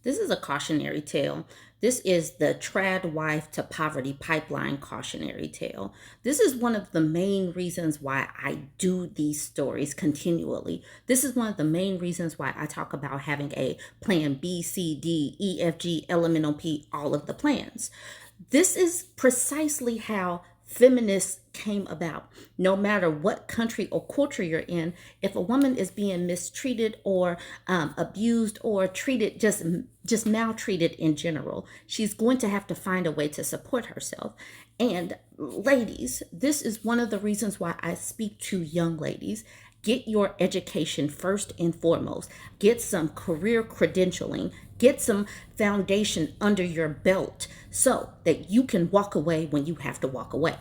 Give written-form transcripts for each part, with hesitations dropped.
This is a cautionary tale. This is the trad wife to poverty pipeline cautionary tale. This is one of the main reasons why I do these stories continually. This is one of the main reasons why I talk about having a plan B, C, D, E, F, G, elemental P, all of the plans. This is precisely how feminists came about. No matter what country or culture you're in, if a woman is being mistreated or abused or treated just maltreated in general, she's going to have to find a way to support herself. And ladies, this is one of the reasons why I speak to young ladies. Get your education first and foremost. Get some career credentialing. Get some foundation under your belt so that you can walk away when you have to walk away.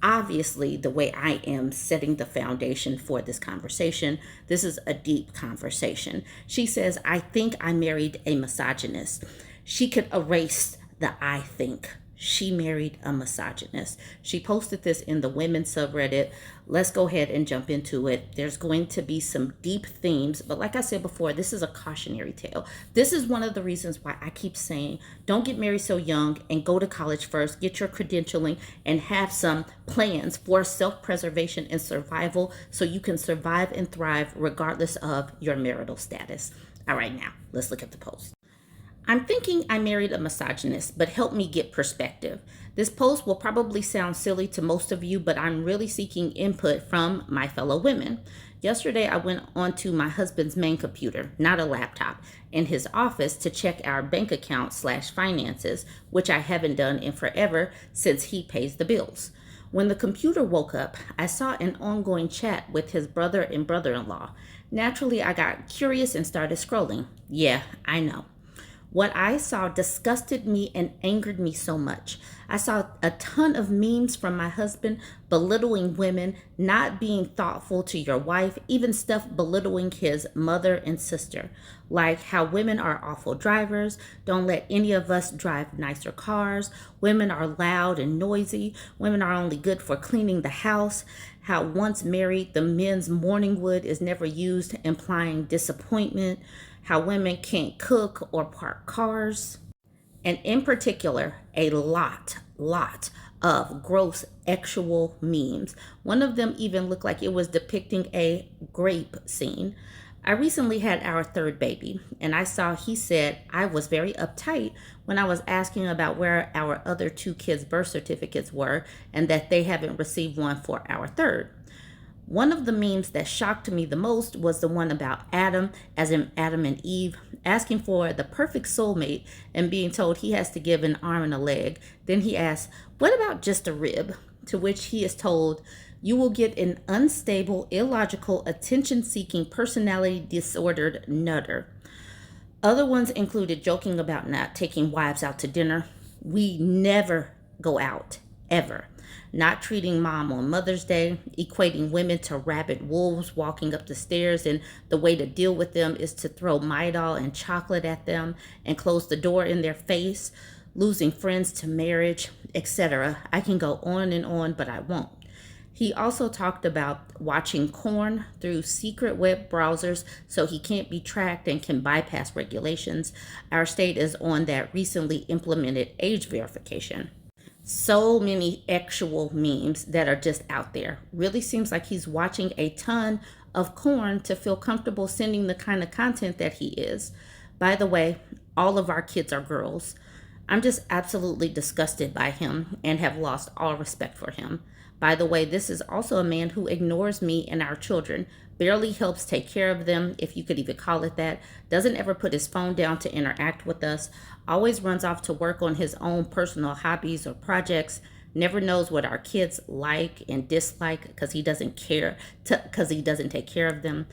Obviously, the way I am setting the foundation for this conversation, this is a deep conversation. She says, I think I married a misogynist. She could erase the I think. She married a misogynist. She posted this in the women's subreddit. Let's go ahead and jump into it. There's going to be some deep themes, but like I said before, this is a cautionary tale. This is one of the reasons why I keep saying, don't get married so young and go to college first, get your credentialing and have some plans for self-preservation and survival so you can survive and thrive regardless of your marital status. All right, now let's look at the post. I'm thinking I married a misogynist, but help me get perspective. This post will probably sound silly to most of you, but I'm really seeking input from my fellow women. Yesterday, I went onto my husband's main computer, not a laptop, in his office to check our bank account / finances, which I haven't done in forever since he pays the bills. When the computer woke up, I saw an ongoing chat with his brother and brother-in-law. Naturally, I got curious and started scrolling. Yeah, I know. What I saw disgusted me and angered me so much. I saw a ton of memes from my husband belittling women, not being thoughtful to your wife, even stuff belittling his mother and sister, like how women are awful drivers, don't let any of us drive nicer cars, women are loud and noisy, women are only good for cleaning the house, how once married, the men's morning wood is never used, implying disappointment, how women can't cook or park cars, and in particular, a lot of gross actual memes. One of them even looked like it was depicting a grape scene. I recently had our third baby, and I saw he said I was very uptight when I was asking about where our other two kids' birth certificates were and that they haven't received one for our third. One of the memes that shocked me the most was the one about Adam, as in Adam and Eve, asking for the perfect soulmate and being told he has to give an arm and a leg. Then he asks, what about just a rib? To which he is told, you will get an unstable, illogical, attention-seeking, personality-disordered nutter. Other ones included joking about not taking wives out to dinner. We never go out, ever. Not treating mom on Mother's Day, equating women to rabid wolves walking up the stairs, and the way to deal with them is to throw Midol and chocolate at them and close the door in their face, losing friends to marriage, etc. I can go on and on, but I won't. He also talked about watching porn through secret web browsers so he can't be tracked and can bypass regulations. Our state is on that recently implemented age verification. So many actual memes that are just out there. Really seems like he's watching a ton of porn to feel comfortable sending the kind of content that he is. By the way, all of our kids are girls. I'm just absolutely disgusted by him and have lost all respect for him. By the way, this is also a man who ignores me and our children, barely helps take care of them, if you could even call it that, doesn't ever put his phone down to interact with us, always runs off to work on his own personal hobbies or projects, never knows what our kids like and dislike because he doesn't take care of them,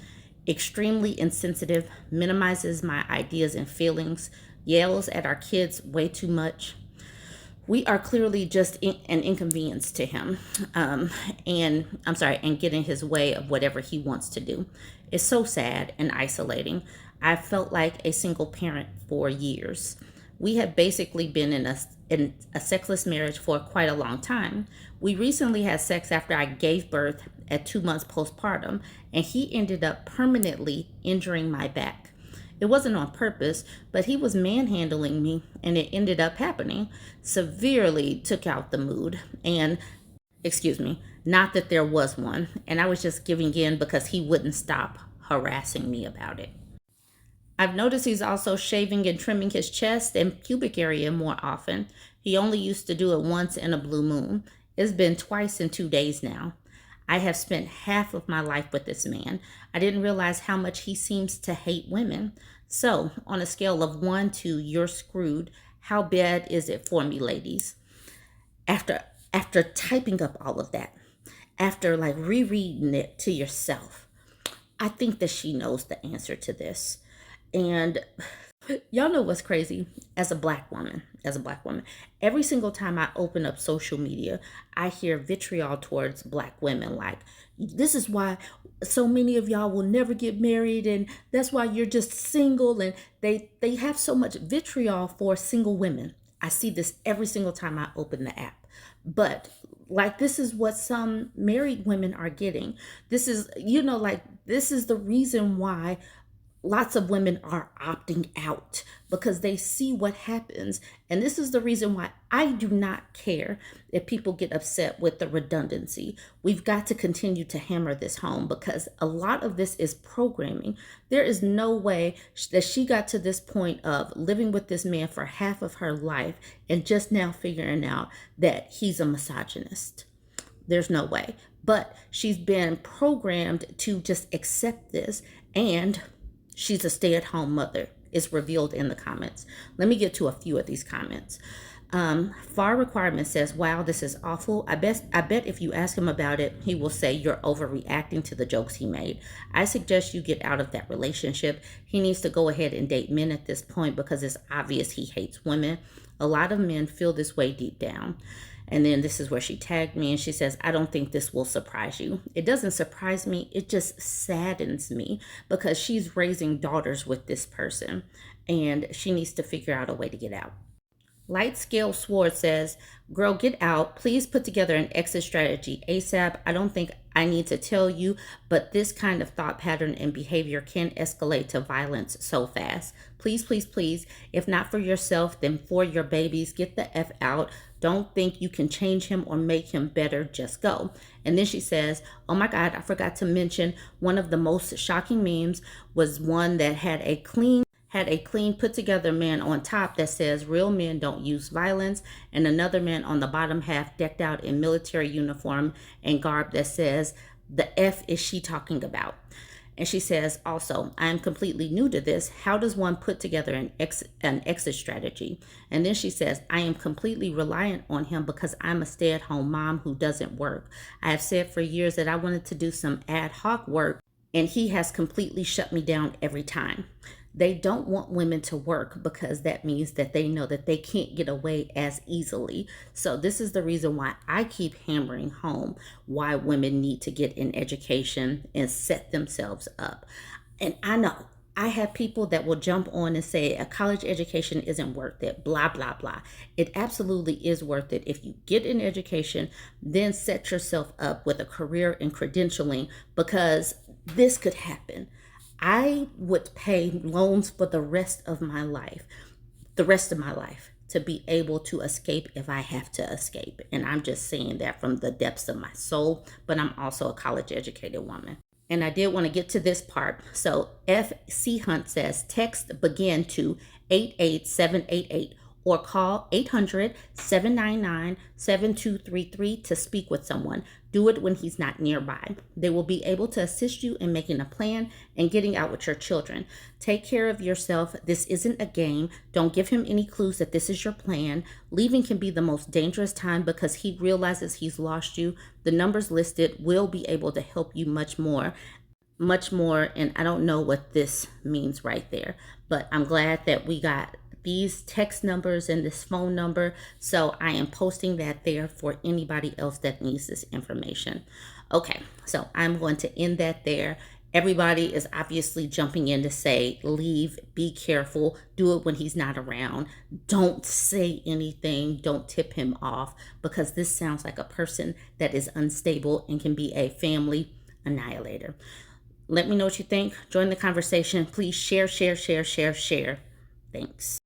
extremely insensitive, minimizes my ideas and feelings, yells at our kids way too much. We are clearly just an inconvenience to him, and get in his way of whatever he wants to do. It's so sad and isolating. I felt like a single parent for years. We have basically been in a sexless marriage for quite a long time. We recently had sex after I gave birth at 2 months postpartum, and he ended up permanently injuring my back. It wasn't on purpose, but he was manhandling me and it ended up happening. Severely took out the mood. And, excuse me, not that there was one. And I was just giving in because he wouldn't stop harassing me about it. I've noticed he's also shaving and trimming his chest and pubic area more often. He only used to do it once in a blue moon. It's been twice in 2 days now. I have spent half of my life with this man. I didn't realize how much he seems to hate women. So, on a scale of 1 to you're screwed, how bad is it for me, ladies? After typing up all of that, after like rereading it to yourself, I think that she knows the answer to this. And y'all know what's crazy? As a black woman, every single time I open up social media, I hear vitriol towards black women. Like, this is why so many of y'all will never get married, and that's why you're just single. And they have so much vitriol for single women. I see this every single time I open the app. But like, this is what some married women are getting. This is, like, this is the reason why lots of women are opting out, because they see what happens. And this is the reason why I do not care if people get upset with the redundancy. We've got to continue to hammer this home, because a lot of this is programming. There is no way that she got to this point of living with this man for half of her life and just now figuring out that he's a misogynist. There's no way. But she's been programmed to just accept this, and she's a stay-at-home mother, is revealed in the comments. Let me get to a few of these comments. Far Requirement says, wow, this is awful. I bet if you ask him about it, he will say you're overreacting to the jokes he made. I suggest you get out of that relationship. He needs to go ahead and date men at this point, because it's obvious he hates women. A lot of men feel this way deep down. And then this is where she tagged me and she says, I don't think this will surprise you. It doesn't surprise me. It just saddens me, because she's raising daughters with this person and she needs to figure out a way to get out. Light Scale Sword says, girl, get out. Please put together an exit strategy ASAP. I don't think I need to tell you, but this kind of thought pattern and behavior can escalate to violence so fast. Please, please, please, if not for yourself, then for your babies, get the F out. Don't think you can change him or make him better. Just go. And then she says, oh my God, I forgot to mention one of the most shocking memes was one that had a clean put together man on top that says real men don't use violence, and another man on the bottom half decked out in military uniform and garb that says, the F is she talking about? And she says also, I am completely new to this. How does one put together an exit strategy? And then she says, I am completely reliant on him because I'm a stay-at-home mom who doesn't work. I have said for years that I wanted to do some ad hoc work, and he has completely shut me down every time. They don't want women to work because that means that they know that they can't get away as easily. So this is the reason why I keep hammering home why women need to get an education and set themselves up. And I know I have people that will jump on and say a college education isn't worth it, blah, blah, blah. It absolutely is worth it. If you get an education, then set yourself up with a career and credentialing, because this could happen. I would pay loans for the rest of my life, to be able to escape if I have to escape. And I'm just saying that from the depths of my soul, but I'm also a college educated woman. And I did want to get to this part. So FC Hunt says, text begin to 88788 or call 800-799-7233 to speak with someone. Do it when he's not nearby. They will be able to assist you in making a plan and getting out with your children. Take care of yourself. This isn't a game. Don't give him any clues that this is your plan. Leaving can be the most dangerous time because he realizes he's lost you. The numbers listed will be able to help you much more. And I don't know what this means right there, but I'm glad that we got these text numbers and this phone number. So I am posting that there for anybody else that needs this information. Okay, so I'm going to end that there. Everybody is obviously jumping in to say, leave, be careful, do it when he's not around. Don't say anything, don't tip him off, because this sounds like a person that is unstable and can be a family annihilator. Let me know what you think. Join the conversation. Please share, share, share, share, share. Thanks.